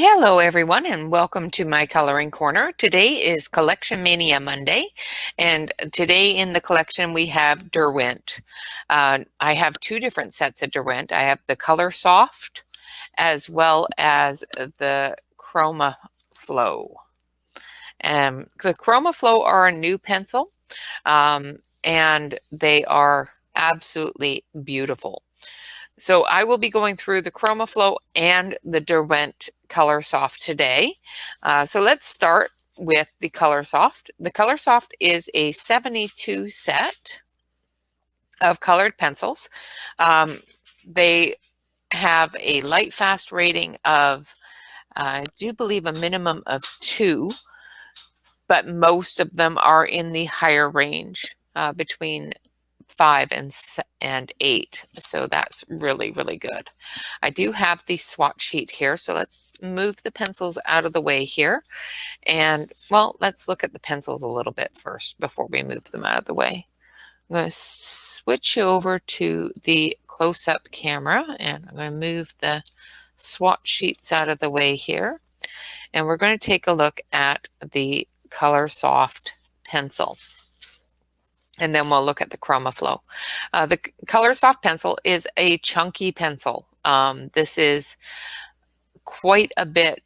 Hello everyone and welcome to my coloring corner. Today is Collection Mania Monday, and today in the collection we have Derwent. I have two different sets of Derwent. I have the Colorsoft as well as the Cromaflow. The Cromaflow are a new pencil, and they are absolutely beautiful. So I will be going through the Cromaflow and the Derwent Colorsoft today. So let's start with the Colorsoft. The Colorsoft is a 72 set of colored pencils. They have a light fast rating of, I do believe, a minimum of 2, but most of them are in the higher range, between 5 and 8. So that's really, really good. I do have the swatch sheet here. So let's move the pencils out of the way here. And well, let's look at the pencils a little bit first before we move them out of the way. I'm going to switch over to the close-up camera, and I'm going to move the swatch sheets out of the way here. And we're going to take a look at the Colorsoft pencil. And then we'll look at the Cromaflow. The Colorsoft pencil is a chunky pencil. This is quite a bit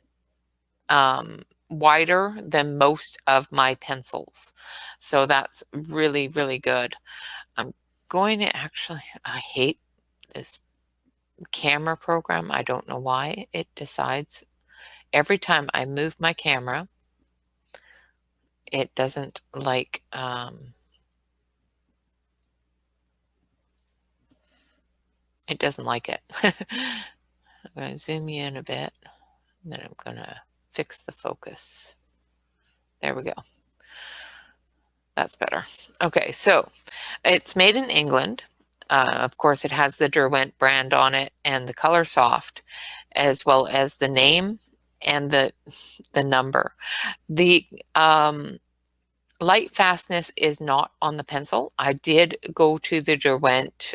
wider than most of my pencils. So that's really, really good. I'm going to I hate this camera program. I don't know why it decides every time I move my camera, it doesn't like, it doesn't like it. I'm going to zoom you in a bit, and then I'm going to fix the focus. There we go. That's better. Okay, so it's made in England. Of course, it has the Derwent brand on it and the Colorsoft, as well as the name and the number. The light fastness is not on the pencil. I did go to the Derwent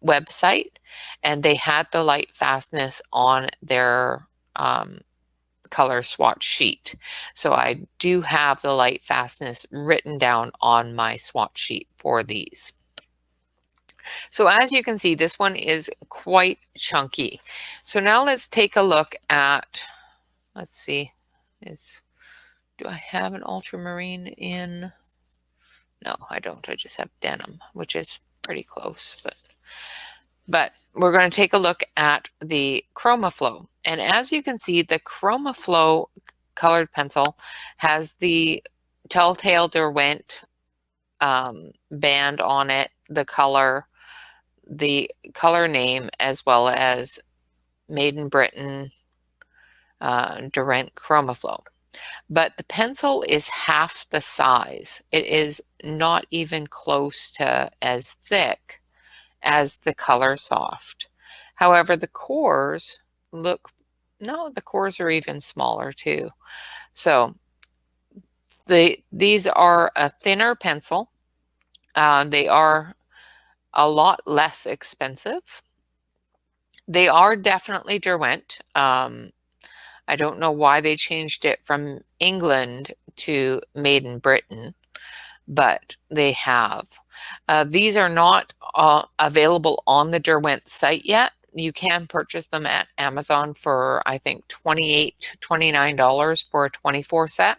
website, and they had the light fastness on their color swatch sheet. So I do have the light fastness written down on my swatch sheet for these. So as you can see, this one is quite chunky. So now let's take a look at, let's see, do I have an ultramarine in? No, I don't. I just have denim, which is pretty close, but we're going to take a look at the Cromaflow. And as you can see, the Cromaflow colored pencil has the Telltale Derwent band on it, the color name, as well as Made in Britain Derwent Cromaflow. But the pencil is half the size. It is not even close to as thick as the Colorsoft. However, the cores the cores are even smaller too. So these are a thinner pencil. They are a lot less expensive. They are definitely Derwent. I don't know why they changed it from England to Made in Britain, but they have. These are not available on the Derwent site yet. You can purchase them at Amazon for, I think, $28, $29 for a 24 set.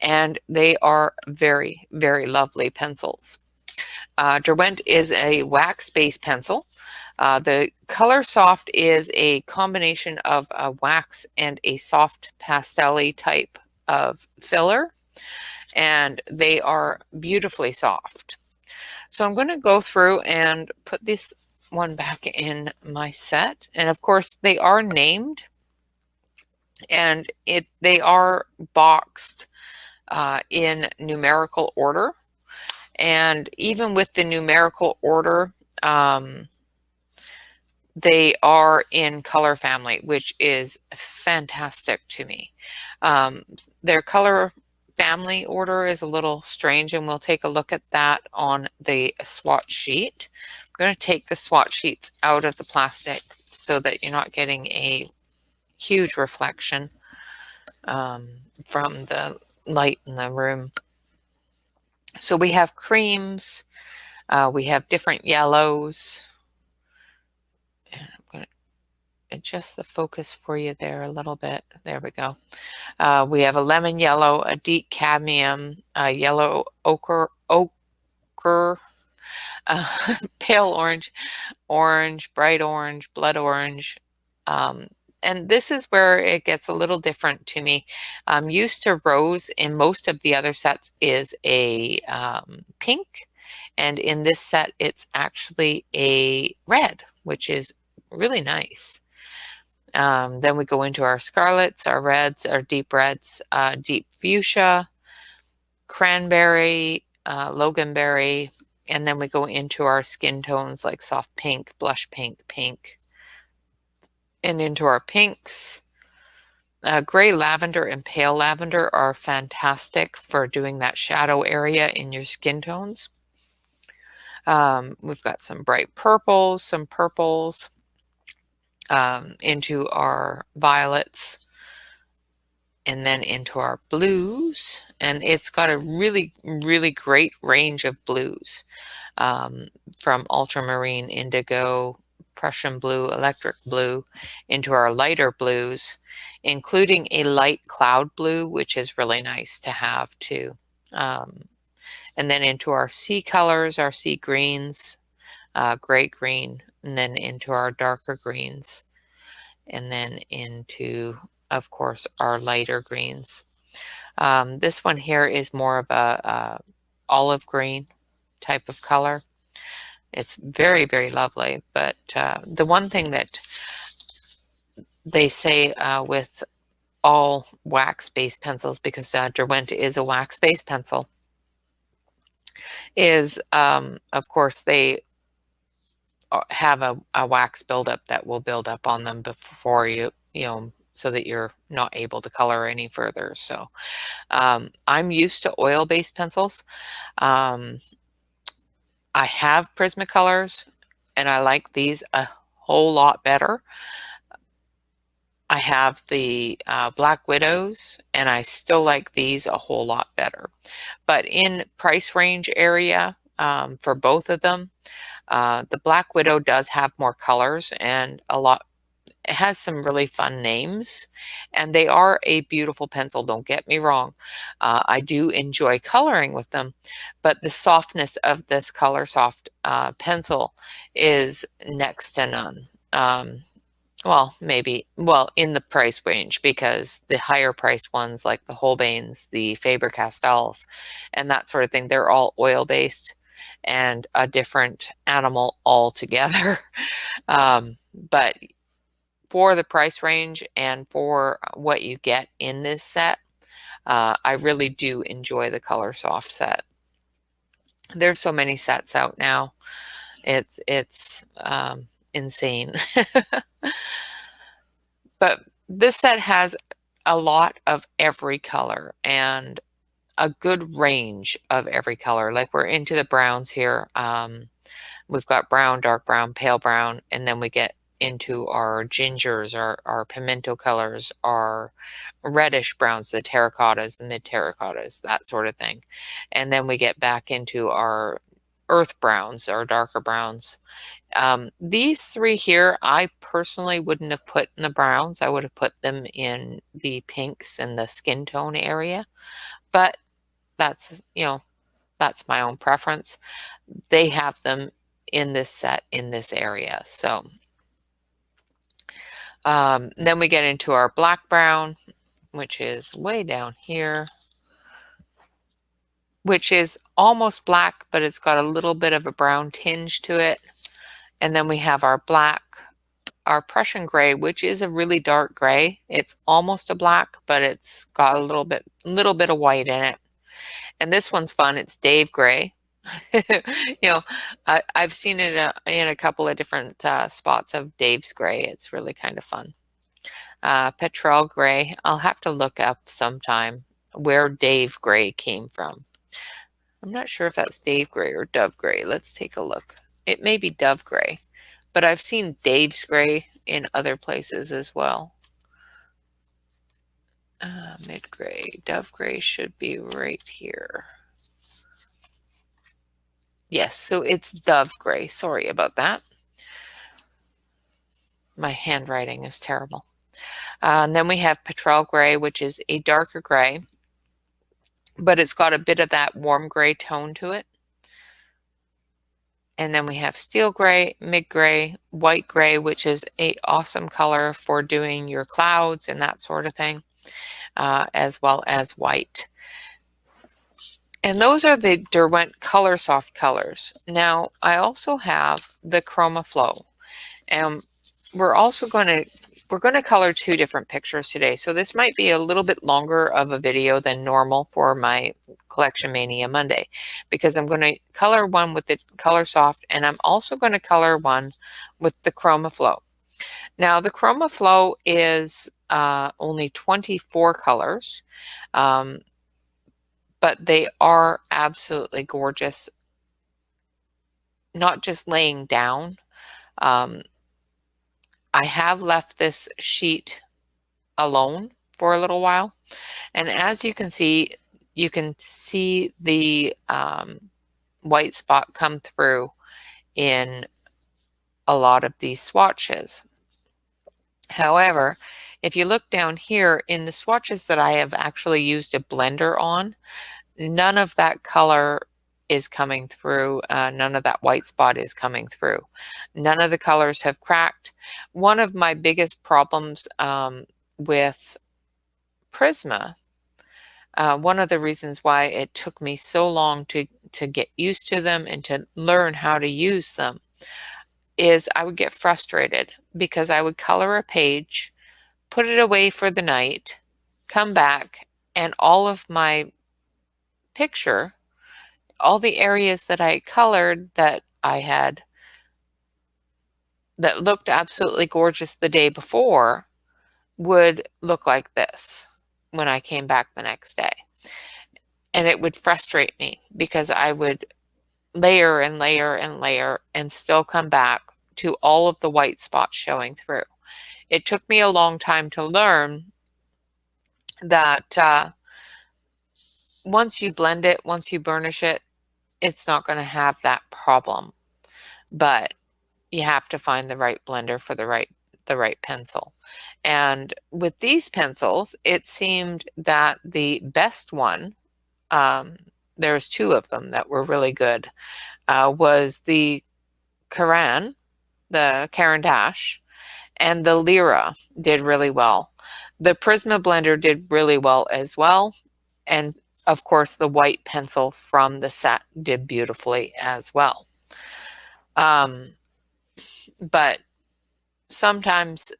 And they are very, very lovely pencils. Derwent is a wax-based pencil. The Colorsoft is a combination of a wax and a soft pastel-y type of filler, and they are beautifully soft. So I'm going to go through and put this one back in my set. And of course, they are named, and they are boxed in numerical order. And even with the numerical order, they are in color family, which is fantastic to me. Their color family order is a little strange, and we'll take a look at that on the swatch sheet. I'm going to take the swatch sheets out of the plastic so that you're not getting a huge reflection from the light in the room. So we have creams, we have different yellows. And I'm going to adjust the focus for you there a little bit. There we go. We have a lemon yellow, a deep cadmium, a yellow ochre, pale orange, orange, bright orange, blood orange. And this is where it gets a little different to me. I'm used to rose. In most of the other sets is a pink, and in this set it's actually a red, which is really nice. Then we go into our scarlets, our reds, our deep reds, deep fuchsia, cranberry, loganberry, and then we go into our skin tones like soft pink, blush pink, pink, and into our pinks. Gray lavender and pale lavender are fantastic for doing that shadow area in your skin tones. We've got some bright purples, some purples, into our violets, and then into our blues. And it's got a really, really great range of blues, from ultramarine, indigo, Prussian blue, electric blue, into our lighter blues, including a light cloud blue, which is really nice to have too. And then into our sea colors, our sea greens, gray green, and then into our darker greens, and then into, of course, our lighter greens. This one here is more of a olive green type of color. It's very, very lovely. But the one thing that they say with all wax-based pencils, because Derwent is a wax-based pencil, is, of course, they have a wax buildup that will build up on them before you know, so that you're not able to color any further. So I'm used to oil-based pencils. I have Prismacolors, and I like these a whole lot better. I have the Black Widows, and I still like these a whole lot better. But in price range area, for both of them, the Black Widow does have more colors and it has some really fun names, and they are a beautiful pencil, don't get me wrong. I do enjoy coloring with them, but the softness of this Colorsoft pencil is next to none. Well, maybe, well, in the price range, because the higher priced ones like the Holbeins, the Faber-Castells, and that sort of thing, they're all oil-based and a different animal altogether. But for the price range and for what you get in this set, I really do enjoy the Colorsoft set. There's so many sets out now. It's insane. But this set has a lot of every color and a good range of every color. Like, we're into the browns here. We've got brown, dark brown, pale brown, and then we get into our gingers, our pimento colors, our reddish browns, the terracottas, the mid terracottas, that sort of thing. And then we get back into our earth browns, our darker browns. These three here, I personally wouldn't have put in the browns. I would have put them in the pinks and the skin tone area. But that's, you know, that's my own preference. They have them in this set in this area. So then we get into our black brown, which is way down here, which is almost black, but it's got a little bit of a brown tinge to it. And then we have our black, our Prussian gray, which is a really dark gray. It's almost a black, but it's got a little bit of white in it. And this one's fun. It's Dave gray. You know, I've seen it in a couple of different spots of Dave's gray. It's really kind of fun. Petrol gray. I'll have to look up sometime where Dave gray came from. I'm not sure if that's Dave gray or Dove gray. Let's take a look. It may be Dove gray, but I've seen Dave's gray in other places as well. Mid gray, dove gray should be right here. Yes, so it's dove gray. Sorry about that. My handwriting is terrible. And then we have petrol gray, which is a darker gray, but it's got a bit of that warm gray tone to it. And then we have steel gray, mid gray, white gray, which is a awesome color for doing your clouds and that sort of thing, as well as white. And those are the Derwent Colorsoft colors. Now, I also have the Cromaflow, and we're going to color two different pictures today. So this might be a little bit longer of a video than normal for my Collection Mania Monday, because I'm going to color one with the Colorsoft, and I'm also going to color one with the Cromaflow. Now, the Cromaflow is only 24 colors, but they are absolutely gorgeous, not just laying down. I have left this sheet alone for a little while, and as you can see the white spot come through in a lot of these swatches. However, if you look down here in the swatches that I have actually used a blender on, none of that color is coming through. None of that white spot is coming through. None of the colors have cracked. One of my biggest problems with Prisma, one of the reasons why it took me so long to get used to them and to learn how to use them, is I would get frustrated because I would color a page, put it away for the night, come back, and all of my picture, all the areas that I colored that looked absolutely gorgeous the day before would look like this when I came back the next day. And it would frustrate me because I would layer and layer and layer and still come back to all of the white spots showing through. It took me a long time to learn that once you blend it, once you burnish it, it's not going to have that problem. But you have to find the right blender for the right pencil. And with these pencils, it seemed that the best one, there's two of them that were really good, was the Caran Dash, and the Lyra did really well. The Prisma blender did really well as well. And of course, the white pencil from the set did beautifully as well. But sometimes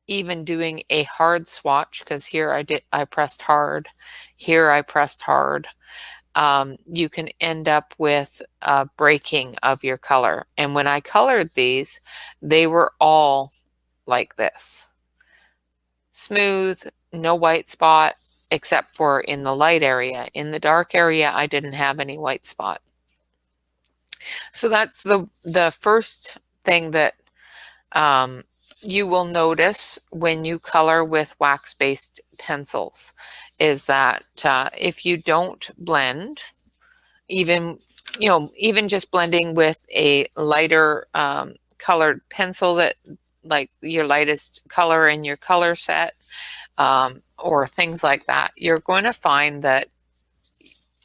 even doing a hard swatch, because here I pressed hard, here I pressed hard, you can end up with a breaking of your color. And when I colored these, they were all like this. Smooth, no white spot, except for in the light area. In the dark area, I didn't have any white spot. So that's the first thing that you will notice when you color with wax-based pencils, is that if you don't blend, even just blending with a lighter colored pencil, that like your lightest color in your color set, or things like that, you're going to find that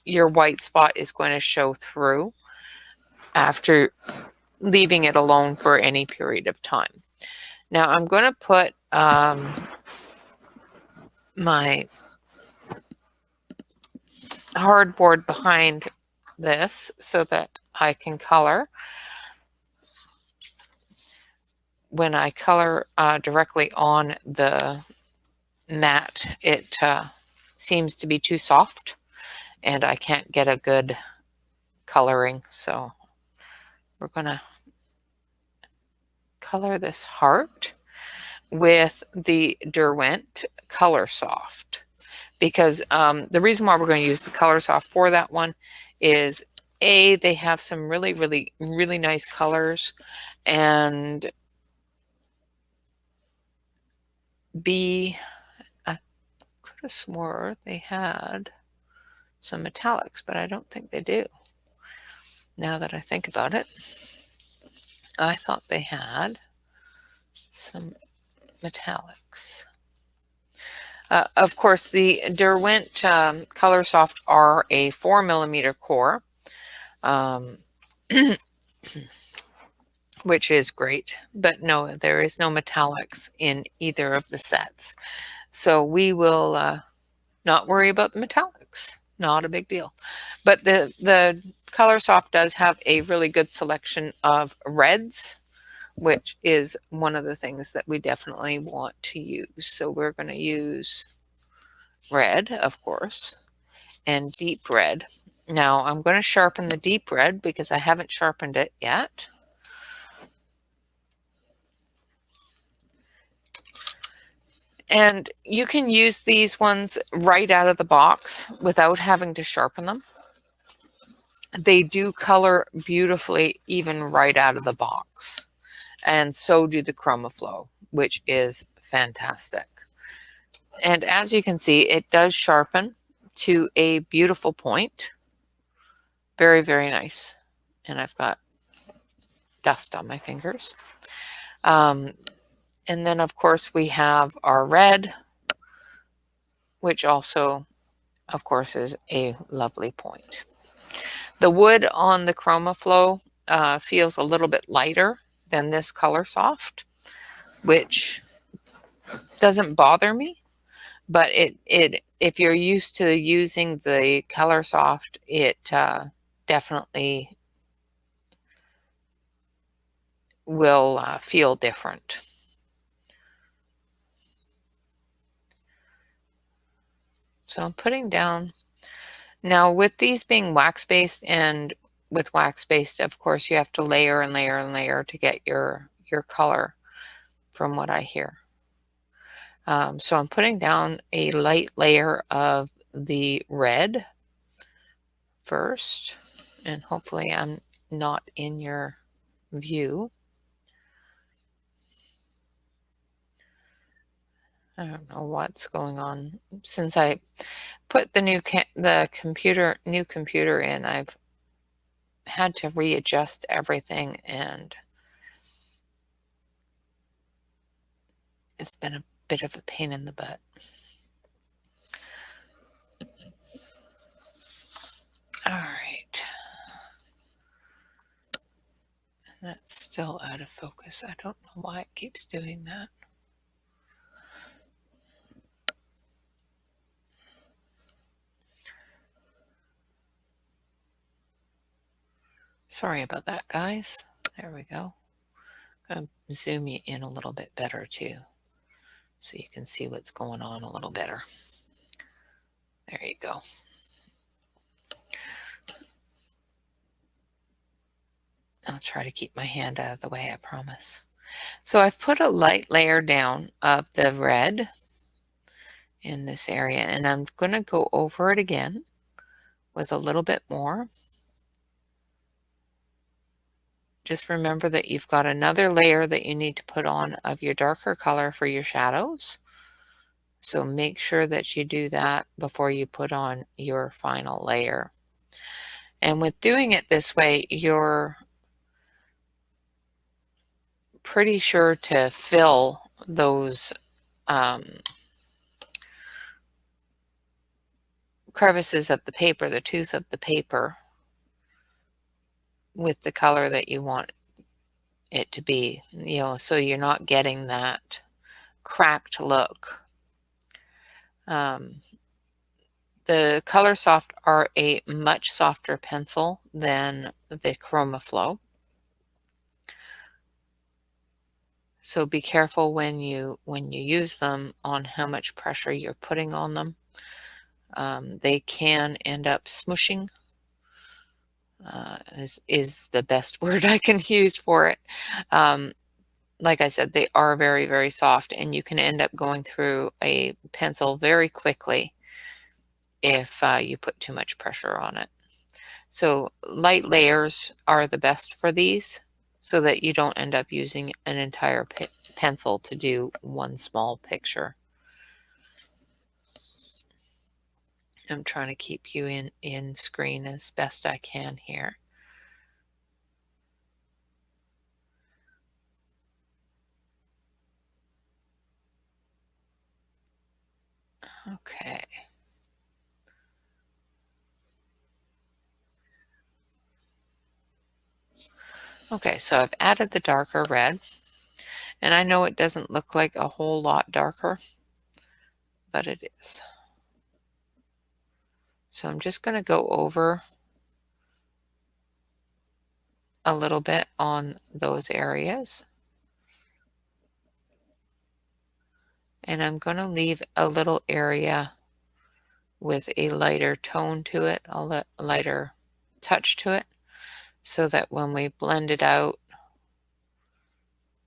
your white spot is going to show through after leaving it alone for any period of time. Now I'm going to put my hardboard behind this so that I can color. When I color directly on the mat, it seems to be too soft and I can't get a good coloring. So we're going to color this heart with the Derwent Colorsoft, because the reason why we're going to use the Colorsoft for that one is A, they have some really, really, really nice colors, and B, could have swore they had some metallics, but I don't think they do. Now that I think about it, I thought they had some metallics. Of course, the Derwent Colorsoft are a 4mm core, which is great, but no, there is no metallics in either of the sets. So we will not worry about the metallics. Not a big deal. But the Colorsoft does have a really good selection of reds, which is one of the things that we definitely want to use. So we're going to use red, of course, and deep red. Now I'm going to sharpen the deep red because I haven't sharpened it yet. And you can use these ones right out of the box without having to sharpen them. They do color beautifully even right out of the box. And so do the Cromaflow, which is fantastic. And as you can see, it does sharpen to a beautiful point. Very, very nice. And I've got dust on my fingers. And then, of course, we have our red, which also, of course, is a lovely point. The wood on the Cromaflow feels a little bit lighter than this Colorsoft, which doesn't bother me, but if you're used to using the Colorsoft, it definitely will feel different. So I'm putting down, now with these being wax-based, and with wax-based, of course, you have to layer and layer and layer to get your color, from what I hear. So I'm putting down a light layer of the red first, and hopefully I'm not in your view. I don't know what's going on. Since I put the new computer in, I've had to readjust everything, and it's been a bit of a pain in the butt. All right. That's still out of focus. I don't know why it keeps doing that. Sorry about that, guys. There we go. I'm going to zoom you in a little bit better too, so you can see what's going on a little better. There you go. I'll try to keep my hand out of the way, I promise. So I've put a light layer down of the red in this area, and I'm going to go over it again with a little bit more. Just remember that you've got another layer that you need to put on of your darker color for your shadows. So make sure that you do that before you put on your final layer. And with doing it this way, you're pretty sure to fill those crevices of the paper, the tooth of the paper, with the color that you want it to be, so you're not getting that cracked look. The Colorsoft are a much softer pencil than the Cromaflow. So be careful when you use them on how much pressure you're putting on them. They can end up smushing, is the best word I can use for it. Like I said, they are very, very soft, and you can end up going through a pencil very quickly if you put too much pressure on it. So light layers are the best for these, so that you don't end up using an entire pencil to do one small picture. I'm trying to keep you in screen as best I can here. Okay. Okay, so I've added the darker red, and I know it doesn't look like a whole lot darker, but it is. So I'm just going to go over a little bit on those areas. And I'm going to leave a little area with a lighter tone to it, a lighter touch to it, so that when we blend it out,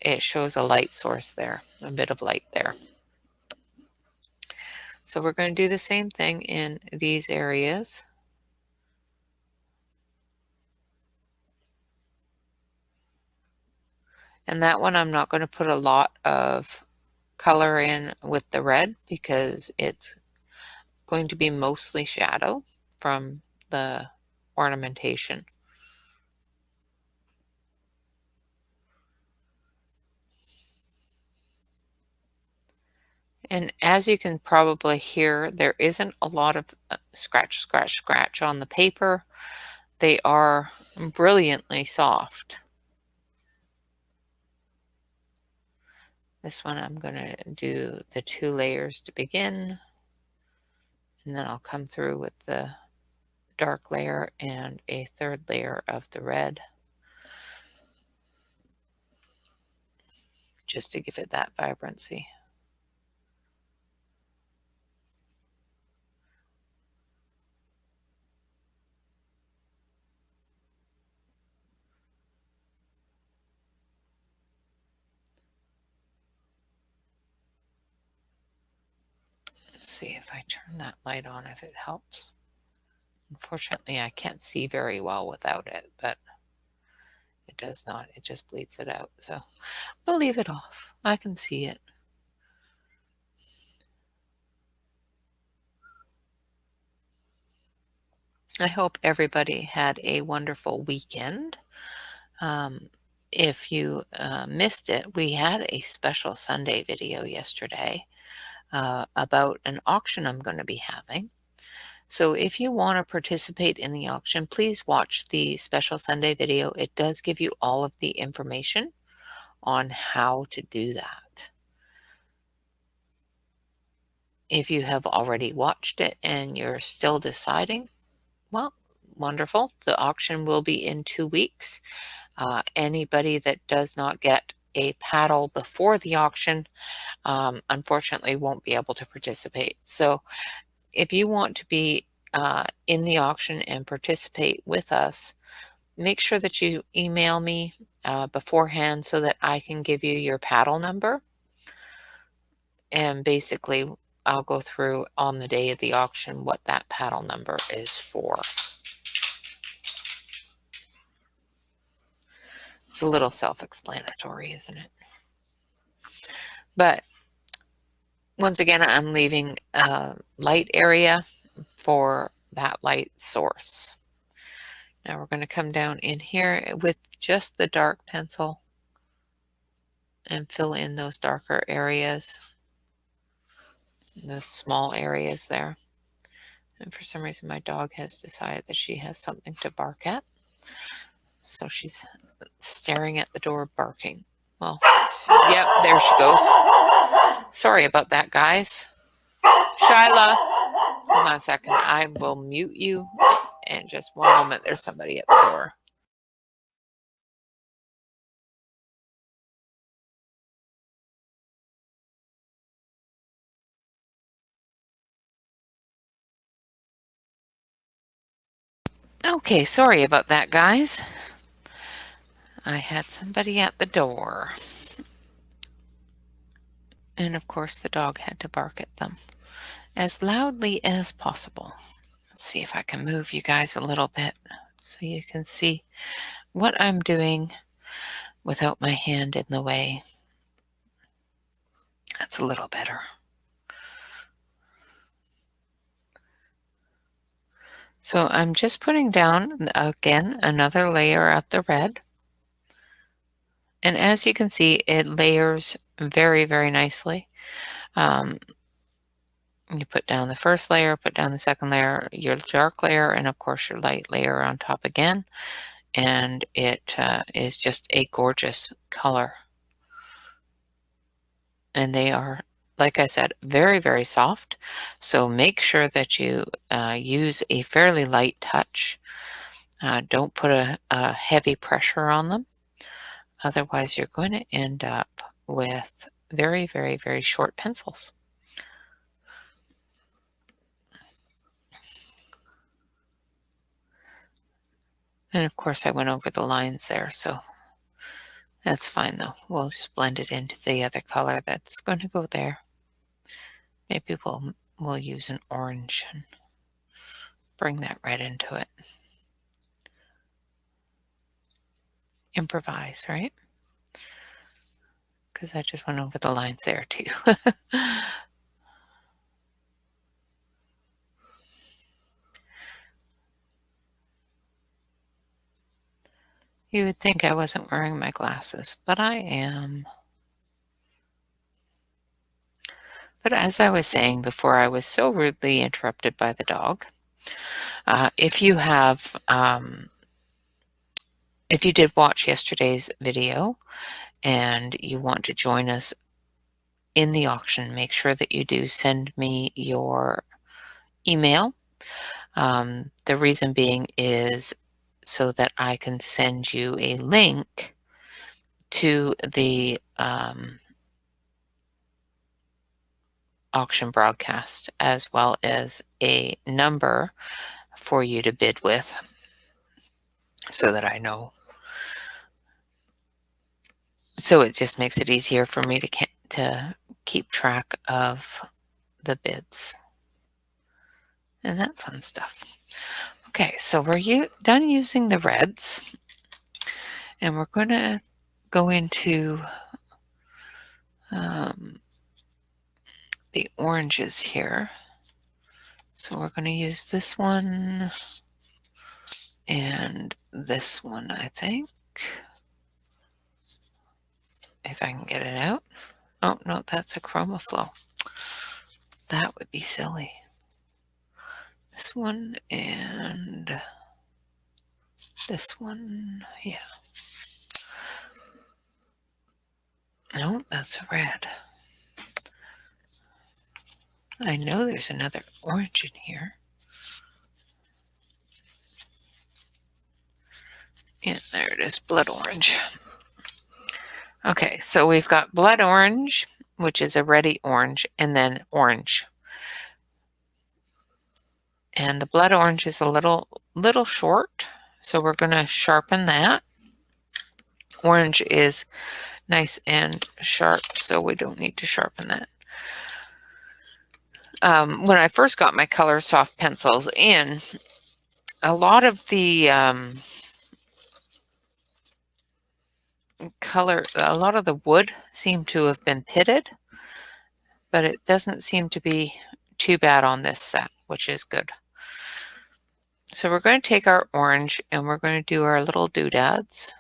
it shows a light source there, a bit of light there. So we're going to do the same thing in these areas. And that one I'm not going to put a lot of color in with the red because it's going to be mostly shadow from the ornamentation. And as you can probably hear, there isn't a lot of scratch, scratch, scratch on the paper. They are brilliantly soft. This one I'm going to do the 2 layers to begin, and then I'll come through with the dark layer and a 3rd layer of the red, just to give it that vibrancy. Let's see if I turn that light on, if it helps. Unfortunately, I can't see very well without it, but it does not. It just bleeds it out. So we'll leave it off. I can see it. I hope everybody had a wonderful weekend. If you missed it, we had a special Sunday video yesterday about an auction I'm going to be having. So if you want to participate in the auction, please watch the special Sunday video. It does give you all of the information on how to do that. If you have already watched it and you're still deciding, well, wonderful. The auction will be in 2 weeks. Anybody that does not get a paddle before the auction, unfortunately, won't be able to participate. So if you want to be in the auction and participate with us, make sure that you email me beforehand so that I can give you your paddle number. And basically, I'll go through on the day of the auction what that paddle number is for. It's a little self-explanatory, isn't it? But once again, I'm leaving a light area for that light source. Now we're going to come down in here with just the dark pencil and fill in those darker areas, those small areas there. And for some reason, my dog has decided that she has something to bark at. So she's staring at the door, barking. Well, yep, there she goes. Sorry about that, guys. Shyla, hold on a second. I will mute you in just one moment. There's somebody at the door. Okay, sorry about that, guys. I had somebody at the door. And of course, the dog had to bark at them as loudly as possible. Let's see if I can move you guys a little bit so you can see what I'm doing without my hand in the way. That's a little better. So I'm just putting down, again, another layer of the red. And as you can see, it layers very, very nicely. Um, you put down the first layer, put down the second layer, your dark layer, and of course your light layer on top again. And it is just a gorgeous color. And they are, like I said, very, very soft. So make sure that you use a fairly light touch. Don't put a heavy pressure on them. Otherwise, you're going to end up with very, very, very short pencils. And of course, I went over the lines there, so that's fine though. We'll just blend it into the other color that's going to go there. Maybe we'll use an orange and bring that right into it. Improvise, right? Because I just went over the lines there too. You would think I wasn't wearing my glasses, but I am. But as I was saying before, I was so rudely interrupted by the dog. If you have, if you did watch yesterday's video and you want to join us in the auction, make sure that you do send me your email. The reason being is so that I can send you a link to the auction broadcast, as well as a number for you to bid with, so that I know. So it just makes it easier for me to keep track of the bids and that fun stuff. Okay, so we're done using the reds, and we're going to go into the oranges here. So we're going to use this one and this one, I think, if I can get it out. Oh, no, that's a Cromaflow. That would be silly. This one and this one, yeah. No, that's red. I know there's another orange in here. Yeah, there it is, blood orange. Okay, so we've got blood orange, which is a reddy orange, and then orange. And the blood orange is a little short, so we're going to sharpen that. Orange is nice and sharp, so we don't need to sharpen that. When I first got my Colorsoft pencils in, a lot of the wood seemed to have been pitted, but it doesn't seem to be too bad on this set, which is good. So we're going to take our orange and we're going to do our little doodads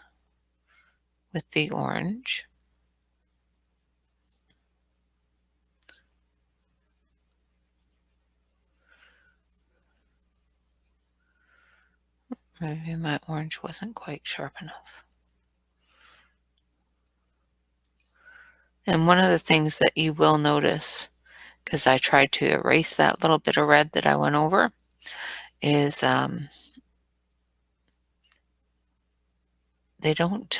with the orange. Maybe my orange wasn't quite sharp enough. And one of the things that you will notice, because I tried to erase that little bit of red that I went over, is they don't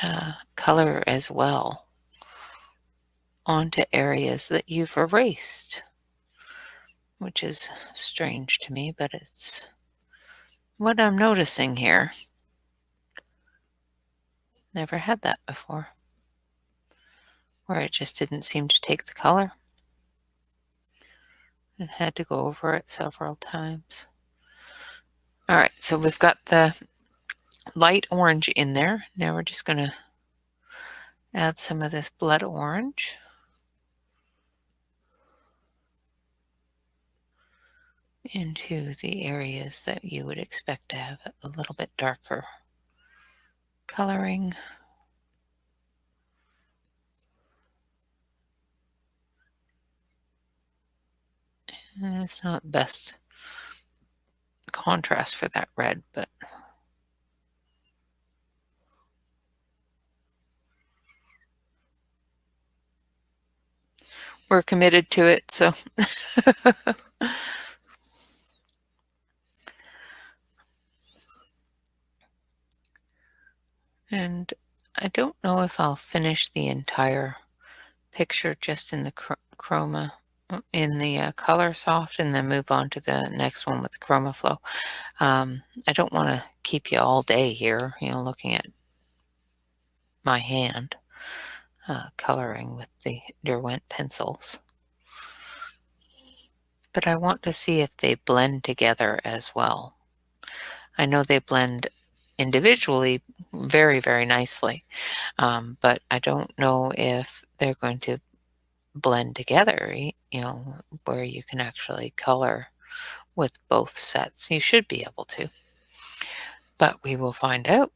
color as well onto areas that you've erased, which is strange to me, but it's what I'm noticing here. Never had that before, where it just didn't seem to take the color. And had to go over it several times. All right, so we've got the light orange in there. Now we're just going to add some of this blood orange. into the areas that you would expect to have a little bit darker coloring. And it's not best contrast for that red, but we're committed to it, so. And I don't know if I'll finish the entire picture just in the in the Colorsoft, and then move on to the next one with the Cromaflow. I don't want to keep you all day here, looking at my hand coloring with the Derwent pencils. But I want to see if they blend together as well. I know they blend individually very, very nicely, but I don't know if they're going to blend together, where you can actually color with both sets. You should be able to, but we will find out.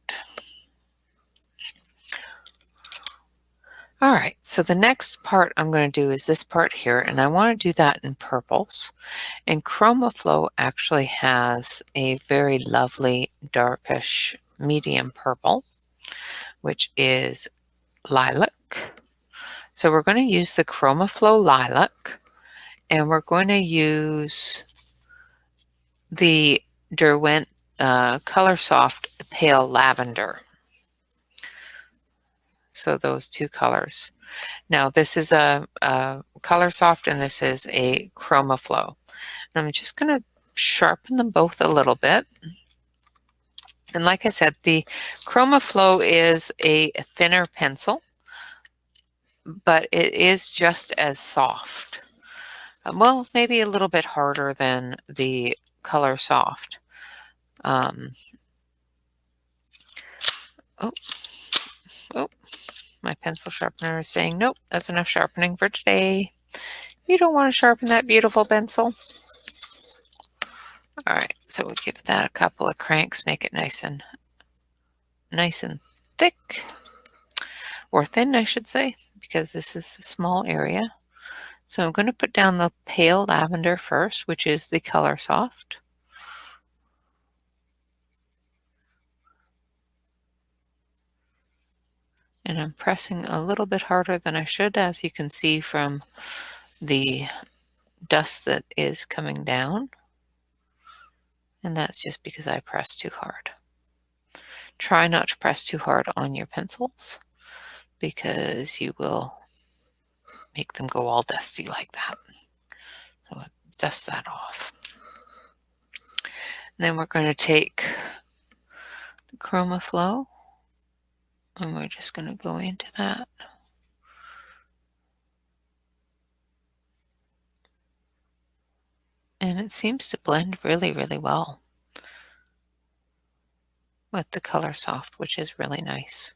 All right, so the next part I'm going to do is this part here, and I want to do that in purples. And Cromaflow actually has a very lovely darkish medium purple, which is lilac. So we're going to use the Cromaflow lilac, and we're going to use the Derwent Colorsoft pale lavender. So those two colors. Now this is a Colorsoft, and this is a Cromaflow. And I'm just going to sharpen them both a little bit. And like I said, the Cromaflow is a thinner pencil, but it is just as soft. Well, maybe a little bit harder than the Colorsoft. Oh, my pencil sharpener is saying, nope, that's enough sharpening for today. You don't want to sharpen that beautiful pencil. All right, so we'll give that a couple of cranks, make it nice and thick, or thin, I should say, because this is a small area. So I'm going to put down the pale lavender first, which is the Colorsoft. And I'm pressing a little bit harder than I should, as you can see from the dust that is coming down. And that's just because I pressed too hard. Try not to press too hard on your pencils, because you will make them go all dusty like that. So dust that off. And then we're going to take the Cromaflow, and we're just going to go into that. And it seems to blend really, really well with the Colorsoft, which is really nice.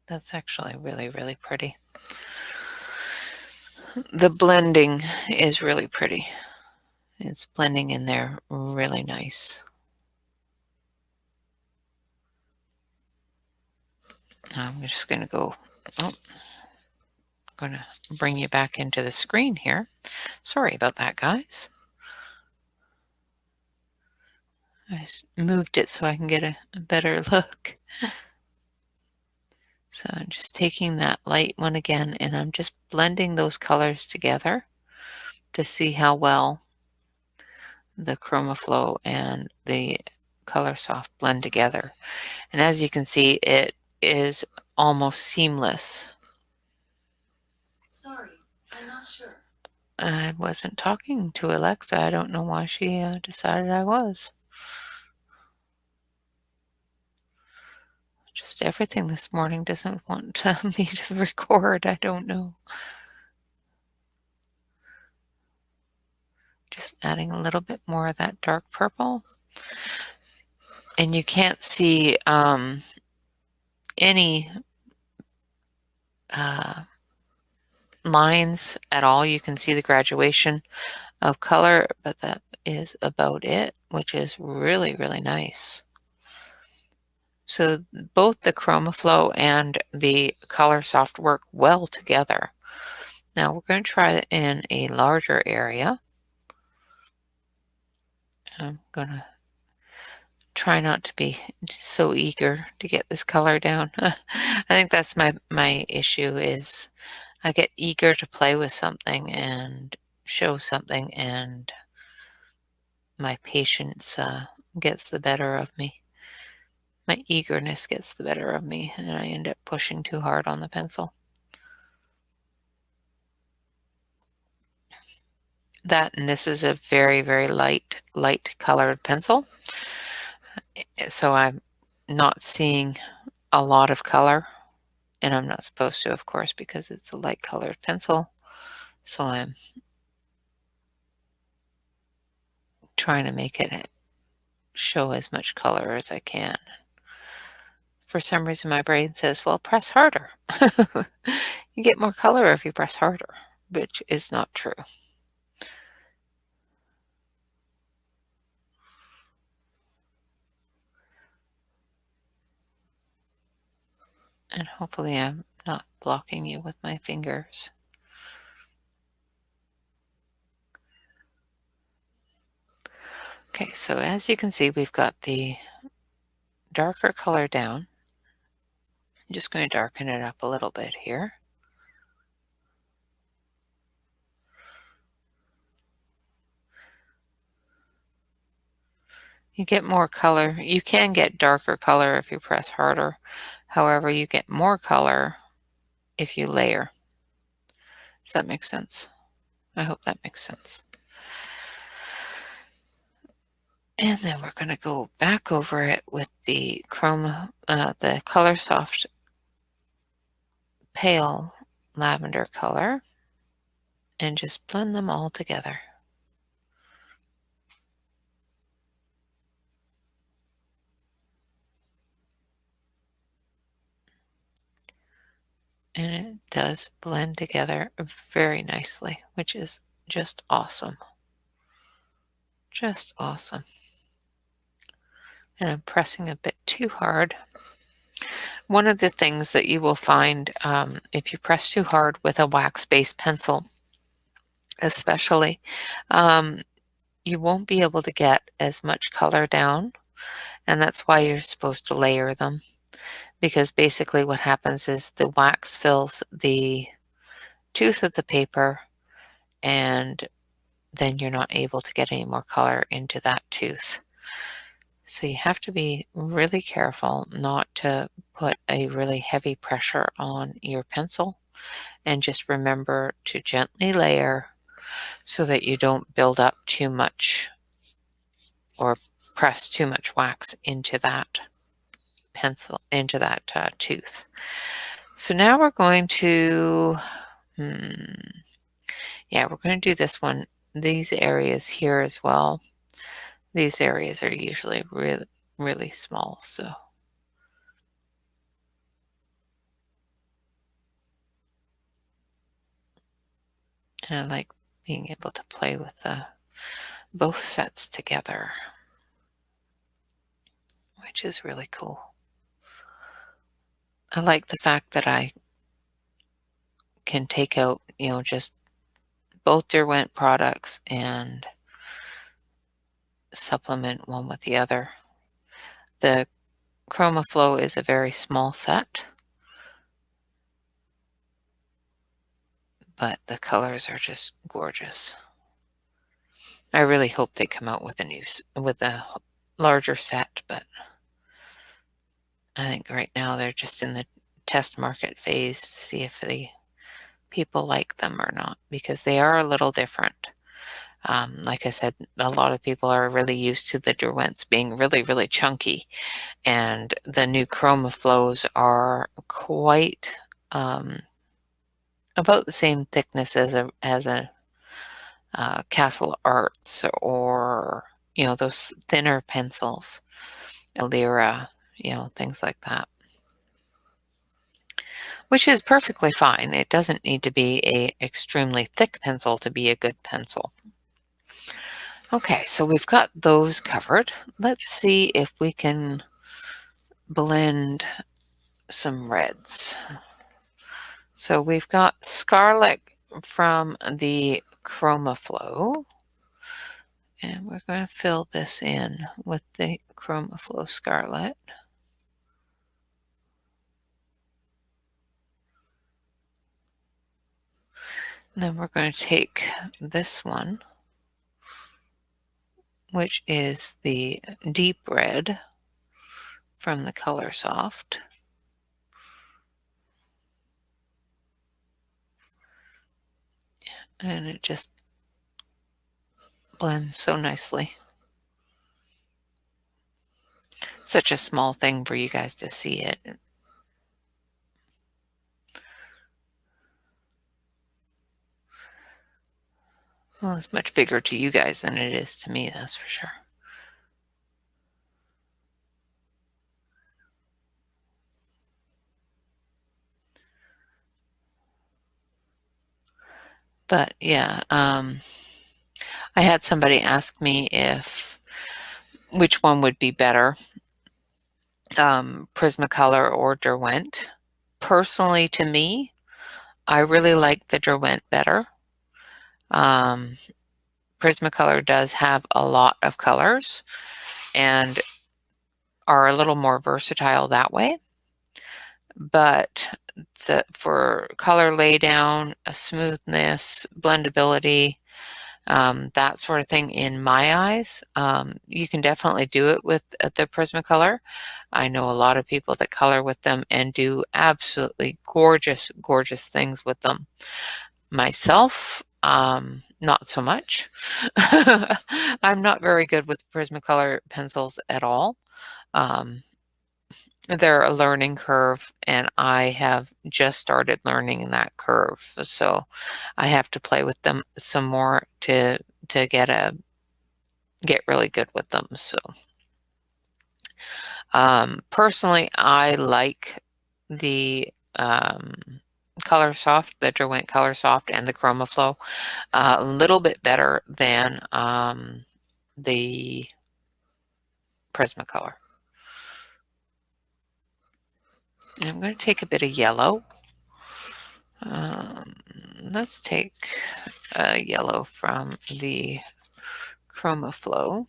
That's actually really, really pretty. The blending is really pretty. It's blending in there really nice. Now I'm just going to go, I'm going to bring you back into the screen here. Sorry about that, guys. I moved it so I can get a better look. So I'm just taking that light one again, and I'm just blending those colors together to see how well the Cromaflow and the Colorsoft blend together. And as you can see, it is almost seamless. Sorry, I'm not sure. I wasn't talking to Alexa. I don't know why she decided I was. Just everything this morning doesn't want me to record. I don't know. Just adding a little bit more of that dark purple. And you can't see any lines at all. You can see the graduation of color, but that is about it, which is really, really nice. So both the Cromaflow and the Colorsoft work well together. Now we're going to try it in a larger area. I'm going to try not to be so eager to get this color down. I think that's my issue is I get eager to play with something and show something, and my patience gets the better of me. My eagerness gets the better of me, and I end up pushing too hard on the pencil. That, and this is a very, very light colored pencil. So I'm not seeing a lot of color, and I'm not supposed to, of course, because it's a light colored pencil. So I'm trying to make it show as much color as I can. For some reason, my brain says, well, press harder. You get more color if you press harder, which is not true. And hopefully I'm not blocking you with my fingers. Okay, so as you can see, we've got the darker color down. I'm just going to darken it up a little bit here. You get more color. You can get darker color if you press harder. However, you get more color if you layer. Does that make sense? I hope that makes sense. And then we're going to go back over it with the the Colorsoft pale lavender color and just blend them all together. And it does blend together very nicely, which is just awesome. Just awesome. And I'm pressing a bit too hard. One of the things that you will find if you press too hard with a wax-based pencil, especially, you won't be able to get as much color down, and that's why you're supposed to layer them, because basically what happens is the wax fills the tooth of the paper, and then you're not able to get any more color into that tooth. So you have to be really careful not to put a really heavy pressure on your pencil, and just remember to gently layer so that you don't build up too much or press too much wax into that pencil, into that tooth. So now we're going to, yeah, we're going to do this one, these areas here as well. These areas are usually really, really small, so and I like being able to play with both sets together, which is really cool. I like the fact that I can take out, just both Derwent products and supplement one with the other. The Cromaflow is a very small set, but the colors are just gorgeous. I really hope they come out with a larger set, but I think right now they're just in the test market phase to see if the people like them or not, because they are a little different. Like I said, a lot of people are really used to the Derwents being really, really chunky, and the new Chromaflows are quite about the same thickness as a Castle Arts, or those thinner pencils, Lyra, things like that. which is perfectly fine. It doesn't need to be a extremely thick pencil to be a good pencil. Okay, so we've got those covered. Let's see if we can blend some reds. So we've got Scarlet from the Cromaflow, and we're going to fill this in with the Cromaflow Scarlet. And then we're going to take this one, which is the deep red from the Colorsoft. And it just blends so nicely. Such a small thing for you guys to see it. Well, it's much bigger to you guys than it is to me, that's for sure. But yeah, I had somebody ask me which one would be better, Prismacolor or Derwent. Personally, to me, I really like the Derwent better. Prismacolor does have a lot of colors and are a little more versatile that way. But for color laydown, smoothness, blendability, that sort of thing in my eyes, you can definitely do it with the Prismacolor. I know a lot of people that color with them and do absolutely gorgeous, gorgeous things with them. Myself, not so much. I'm not very good with Prismacolor pencils at all. They're a learning curve, and I have just started learning that curve. So I have to play with them some more to get really good with them. So personally, I like the Colorsoft, the Derwent Colorsoft, and the Cromaflow a little bit better than the Prismacolor. And I'm going to take a bit of yellow. Let's take yellow from the Cromaflow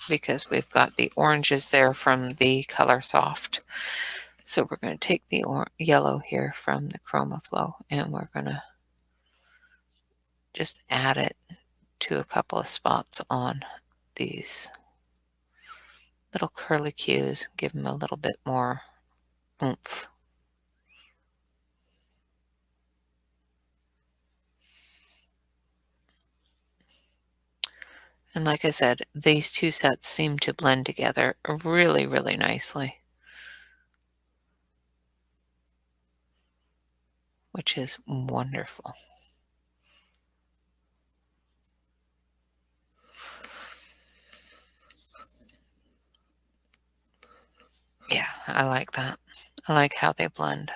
because we've got the oranges there from the Colorsoft. So we're going to take the yellow here from the Cromaflow and we're going to just add it to a couple of spots on these little curly cues, give them a little bit more oomph. And like I said, these two sets seem to blend together really, really nicely, which is wonderful. Yeah, I like that. I like how they blend.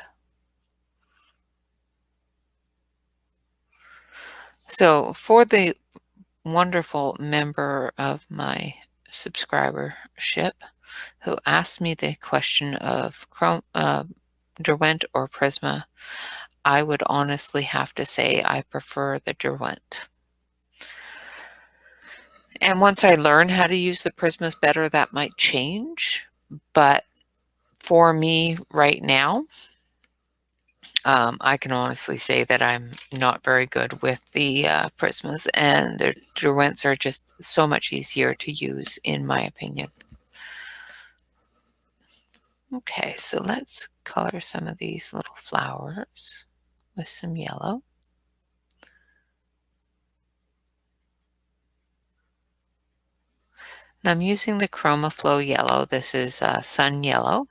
So for the wonderful member of my subscribership who asked me the question of Derwent or Prisma, I would honestly have to say I prefer the Derwent. And once I learn how to use the Prismas better, that might change. But for me right now, I can honestly say that I'm not very good with the Prismas, and the Derwents are just so much easier to use, in my opinion. Okay, so let's color some of these little flowers with some yellow. And I'm using the Cromaflow yellow. This is sun yellow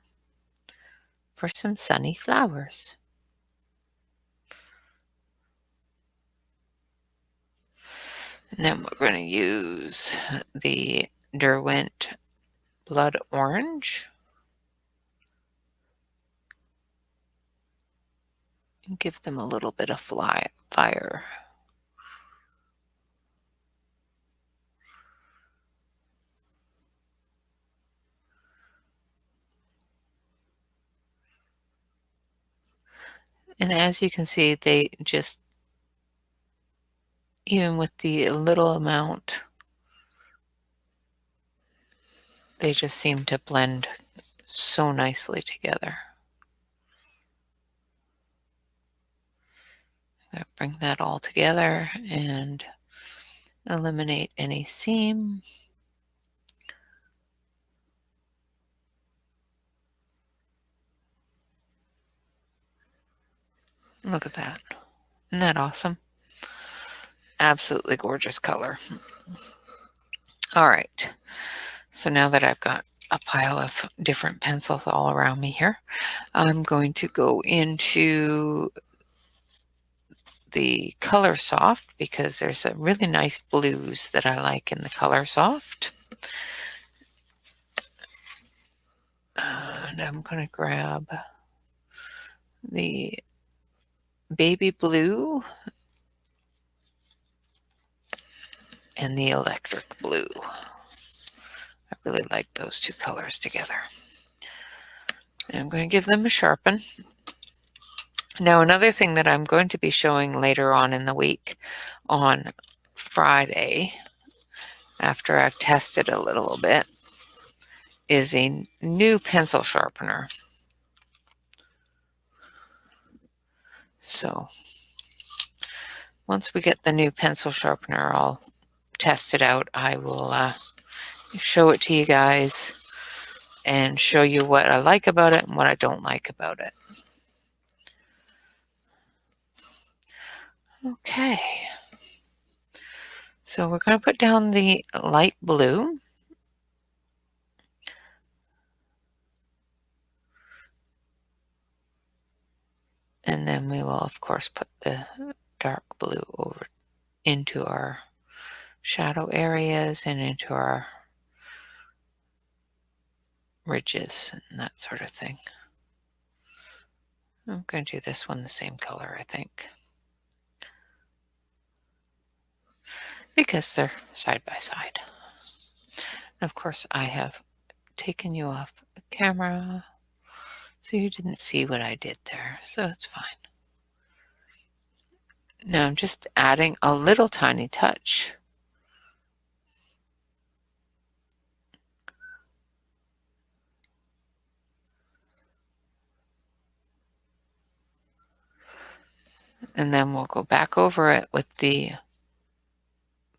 for some sunny flowers. And then we're going to use the Derwent Blood Orange. and give them a little bit of fire. And as you can see, they just, even with the little amount, they just seem to blend so nicely together. I'm going to bring that all together and eliminate any seam. Look at that. Isn't that awesome? Absolutely gorgeous color. All right. So now that I've got a pile of different pencils all around me here, I'm going to go into the Colorsoft because there's a really nice blues that I like in the Colorsoft. And I'm going to grab the baby blue and the electric blue. I really like those two colors together. And I'm going to give them a sharpen. Now, another thing that I'm going to be showing later on in the week on Friday, after I've tested a little bit, is a new pencil sharpener. So once we get the new pencil sharpener all tested out, I will show it to you guys and show you what I like about it and what I don't like about it. Okay. So we're going to put down the light blue. And then we will, of course, put the dark blue over into our shadow areas and into our ridges and that sort of thing. I'm going to do this one the same color, I think, because they're side by side. And of course, I have taken you off the camera, so you didn't see what I did there, so it's fine. Now I'm just adding a little tiny touch. And then we'll go back over it with the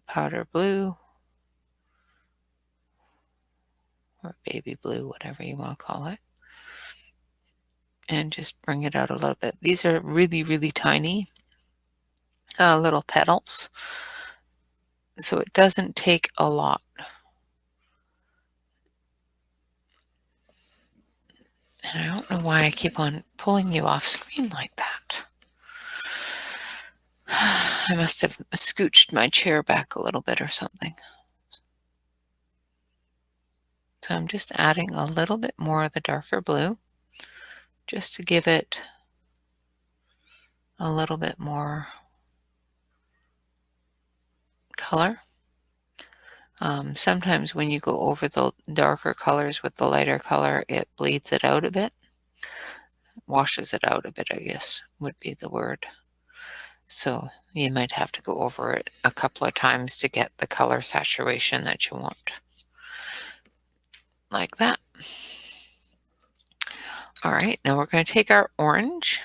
powder blue or baby blue, whatever you want to call it. And just bring it out a little bit. These are really, really tiny little petals, so it doesn't take a lot. And I don't know why I keep on pulling you off screen like that. I must have scooched my chair back a little bit or something. So I'm just adding a little bit more of the darker blue just to give it a little bit more color. Sometimes when you go over the darker colors with the lighter color, it bleeds it out a bit. Washes it out a bit, I guess, would be the word. So you might have to go over it a couple of times to get the color saturation that you want. Like that. All right, now we're going to take our orange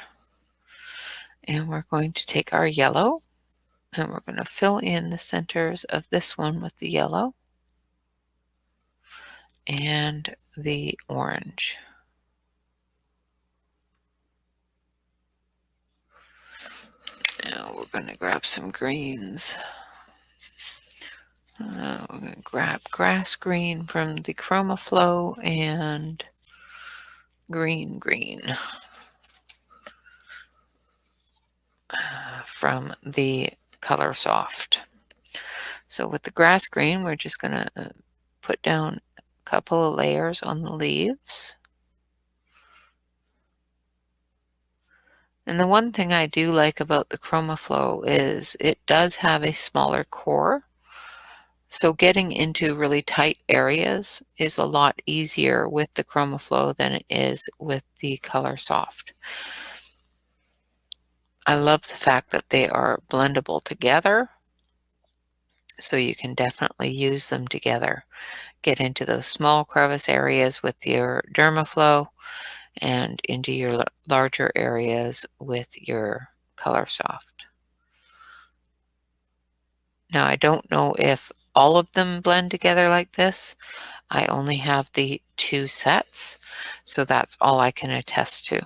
and we're going to take our yellow and we're going to fill in the centers of this one with the yellow and the orange. Now we're going to grab some greens. We're going to grab grass green from the Cromaflow and green from the Colorsoft. So with the grass green, we're just going to put down a couple of layers on the leaves. And the one thing I do like about the Cromaflow is it does have a smaller core. So getting into really tight areas is a lot easier with the Cromaflow than it is with the Colorsoft. I love the fact that they are blendable together, so you can definitely use them together. Get into those small crevice areas with your Dermaflow and into your larger areas with your Colorsoft. Now, I don't know if all of them blend together like this. I only have the 2 sets, so that's all I can attest to.